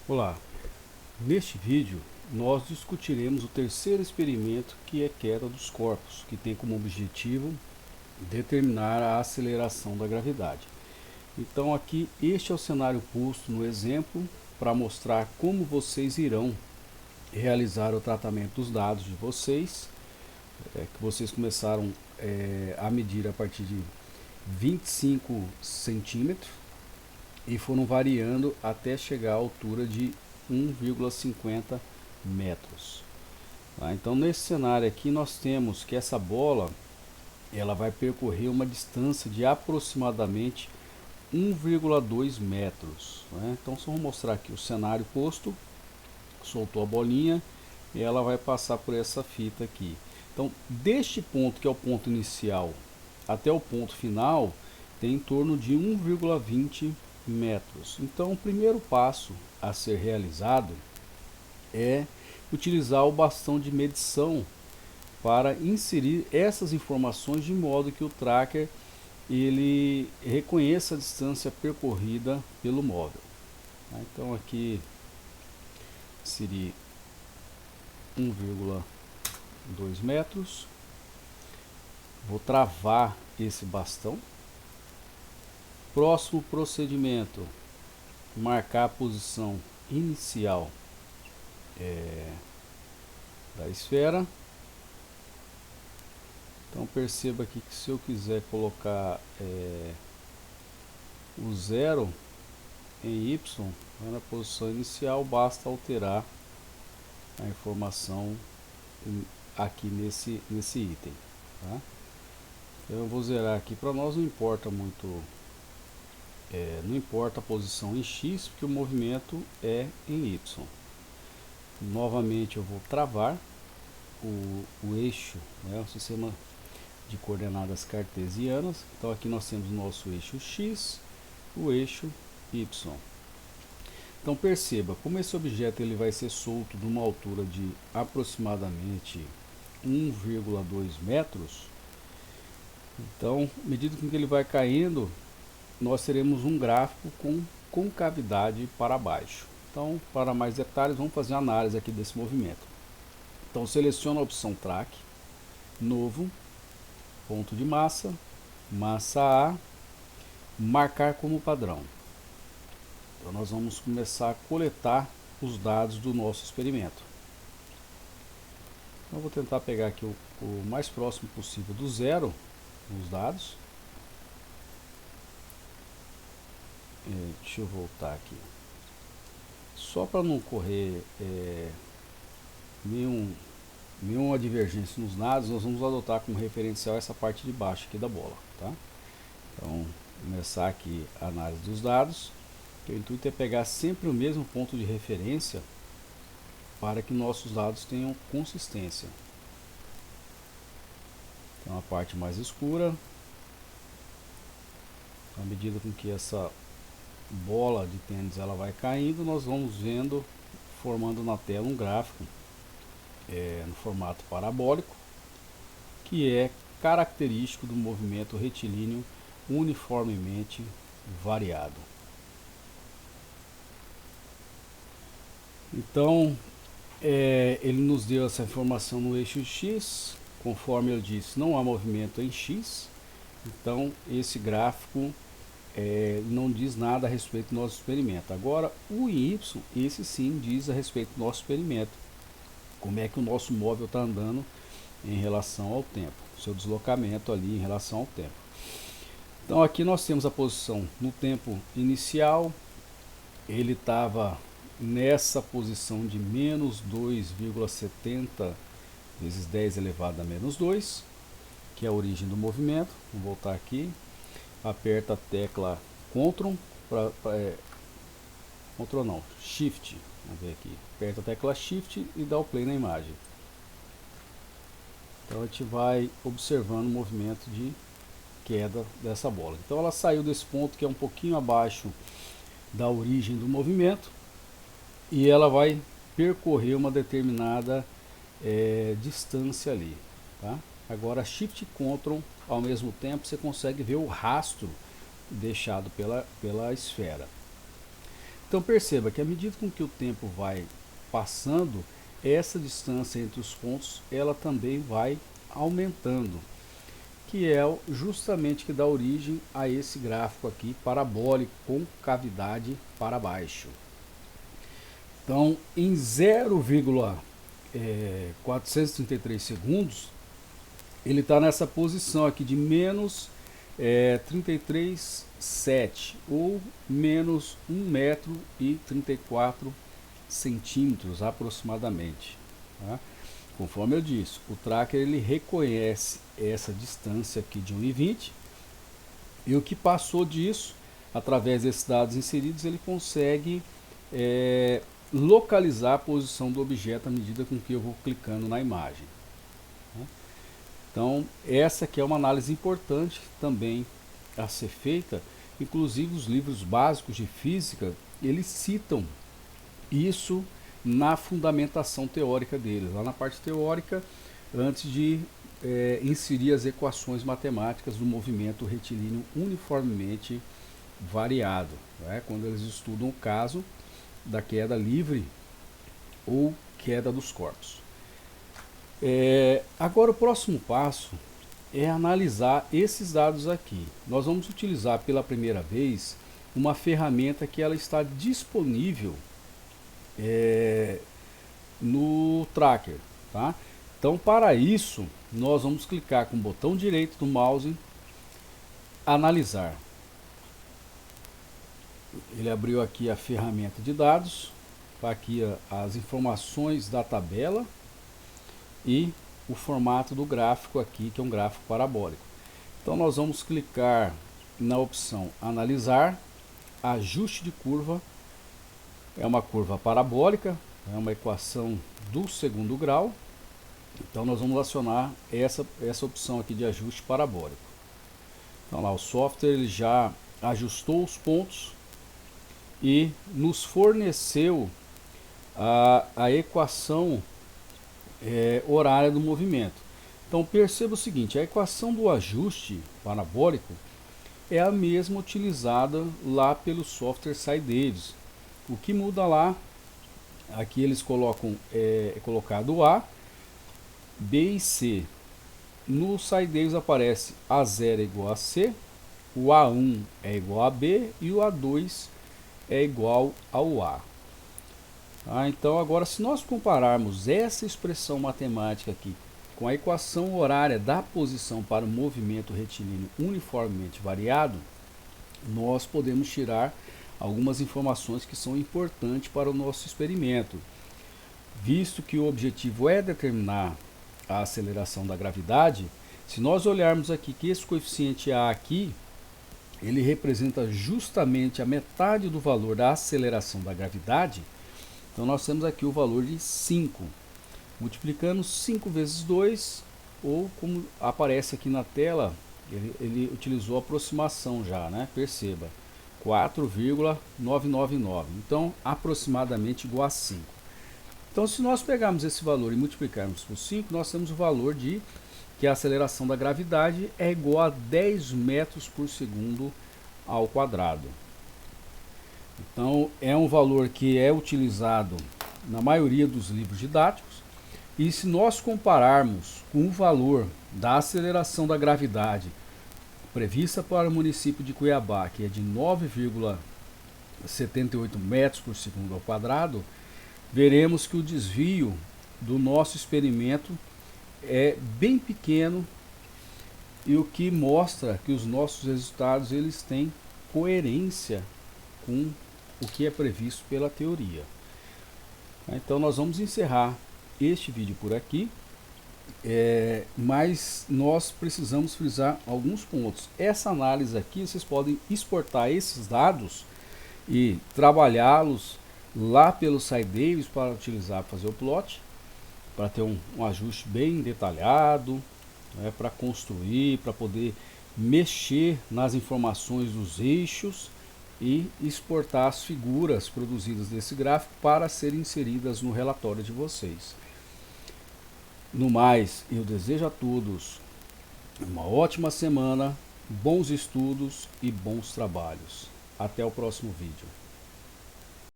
Olá, neste vídeo nós discutiremos o terceiro experimento, que é queda dos corpos, que tem como objetivo determinar a aceleração da gravidade. Então aqui este é o cenário posto no exemplo para mostrar como vocês irão realizar o tratamento dos dados de vocês, que vocês começaram a medir a partir de 25 centímetros e foram variando até chegar à altura de 1,50 metros. Tá? Então nesse cenário aqui nós temos que essa bola ela vai percorrer uma distância de aproximadamente 1,2 metros. Né? Então só vou mostrar aqui o cenário posto, soltou a bolinha e ela vai passar por essa fita aqui. Então deste ponto, que é o ponto inicial, até o ponto final tem em torno de 1,20 metros. Então o primeiro passo a ser realizado é utilizar o bastão de medição para inserir essas informações de modo que o tracker ele reconheça a distância percorrida pelo móvel. Então aqui seria 1,2 metros. Vou travar esse bastão. Próximo procedimento, marcar a posição inicial da esfera. Então perceba aqui que se eu quiser colocar o zero em Y na posição inicial, basta alterar a informação aqui nesse item. Tá? Então eu vou zerar aqui, para nós não importa muito, não importa a posição em X, porque o movimento é em Y. Novamente eu vou travar o eixo, o sistema de coordenadas cartesianas. Então aqui nós temos o nosso eixo X, o eixo Y. Então perceba, como esse objeto ele vai ser solto de uma altura de aproximadamente 1,2 metros, então, à medida que ele vai caindo, nós teremos um gráfico com concavidade para baixo. Então, para mais detalhes, vamos fazer uma análise aqui desse movimento. Então, seleciono a opção Track, Novo, Ponto de massa, Massa A, Marcar como padrão. Então, nós vamos começar a coletar os dados do nosso experimento. Então, eu vou tentar pegar aqui o mais próximo possível do zero, os dados. Deixa eu voltar aqui. Só para não correr nenhuma divergência nos dados, nós vamos adotar como referencial essa parte de baixo aqui da bola. Tá? Então, começar aqui a análise dos dados. O intuito é pegar sempre o mesmo ponto de referência para que nossos dados tenham consistência. Então, a parte mais escura, à medida com que essa bola de tênis ela vai caindo, nós vamos vendo, formando na tela um gráfico no formato parabólico, que é característico do movimento retilíneo uniformemente variado. Então, ele nos deu essa informação no eixo X, conforme eu disse, não há movimento em X, então esse gráfico não diz nada a respeito do nosso experimento. Agora, o Y, esse sim diz a respeito do nosso experimento, como é que o nosso móvel está andando em relação ao tempo, seu deslocamento ali em relação ao tempo. Então aqui nós temos a posição no tempo inicial, ele estava nessa posição de menos 2,70 vezes 10 elevado a menos 2, que é a origem do movimento. Vou voltar aqui, aperta a tecla Ctrl, Ctrl não, Shift, vamos ver aqui, aperta a tecla Shift e dá o play na imagem. Então a gente vai observando o movimento de queda dessa bola. Então ela saiu desse ponto que é um pouquinho abaixo da origem do movimento e ela vai percorrer uma determinada distância ali. Tá? Agora Shift e Ctrl ao mesmo tempo você consegue ver o rastro deixado pela esfera. Então perceba que à medida com que o tempo vai passando, essa distância entre os pontos ela também vai aumentando, que é justamente que dá origem a esse gráfico aqui parabólico com cavidade para baixo. Então em 0,433 segundos ele está nessa posição aqui de menos 33,7 ou menos 1,34 centímetros aproximadamente, tá? Conforme eu disse, o tracker ele reconhece essa distância aqui de 1,20 e o que passou disso, através desses dados inseridos, ele consegue localizar a posição do objeto à medida com que eu vou clicando na imagem. Então, essa aqui é uma análise importante também a ser feita. Inclusive, os livros básicos de física, eles citam isso na fundamentação teórica deles, lá na parte teórica, antes de inserir as equações matemáticas do movimento retilíneo uniformemente variado, né? Quando eles estudam o caso da queda livre ou queda dos corpos. Agora o próximo passo é analisar esses dados aqui. Nós vamos utilizar pela primeira vez uma ferramenta que ela está disponível no tracker, tá? Então para isso nós vamos clicar com o botão direito do mouse, analisar. Ele abriu aqui a ferramenta de dados, tá aqui as informações da tabela e o formato do gráfico aqui, que é um gráfico parabólico. Então nós vamos clicar na opção analisar, ajuste de curva, é uma curva parabólica, é uma equação do segundo grau. Então nós vamos acionar essa opção aqui de ajuste parabólico. Então lá o software ele já ajustou os pontos e nos forneceu a equação horária do movimento. Então perceba o seguinte, a equação do ajuste parabólico é a mesma utilizada lá pelo software SciDavis. O que muda lá, aqui eles colocam colocado A, B e C. No SciDavis aparece A0 é igual a C, o A1 é igual a B e o A2 é igual ao A. Então agora se nós compararmos essa expressão matemática aqui com a equação horária da posição para o movimento retilíneo uniformemente variado, nós podemos tirar algumas informações que são importantes para o nosso experimento. Visto que o objetivo é determinar a aceleração da gravidade, se nós olharmos aqui que esse coeficiente A aqui, ele representa justamente a metade do valor da aceleração da gravidade. Então nós temos aqui o valor de 5. Multiplicando 5 vezes 2, ou como aparece aqui na tela, ele utilizou a aproximação já, né? Perceba, 4,999. Então, aproximadamente igual a 5. Então, se nós pegarmos esse valor e multiplicarmos por 5, nós temos o valor de que a aceleração da gravidade é igual a 10 metros por segundo ao quadrado. Então, é um valor que é utilizado na maioria dos livros didáticos. E se nós compararmos com o valor da aceleração da gravidade prevista para o município de Cuiabá, que é de 9,78 metros por segundo ao quadrado, veremos que o desvio do nosso experimento é bem pequeno, e o que mostra que os nossos resultados eles têm coerência com o que é previsto pela teoria. Então nós vamos encerrar este vídeo por aqui, mas nós precisamos frisar alguns pontos. Essa análise aqui, vocês podem exportar esses dados e trabalhá-los lá pelo SciDavis para utilizar, fazer o plot, para ter um ajuste bem detalhado, né, para construir, para poder mexer nas informações dos eixos e exportar as figuras produzidas desse gráfico para serem inseridas no relatório de vocês. No mais, eu desejo a todos uma ótima semana, bons estudos e bons trabalhos. Até o próximo vídeo.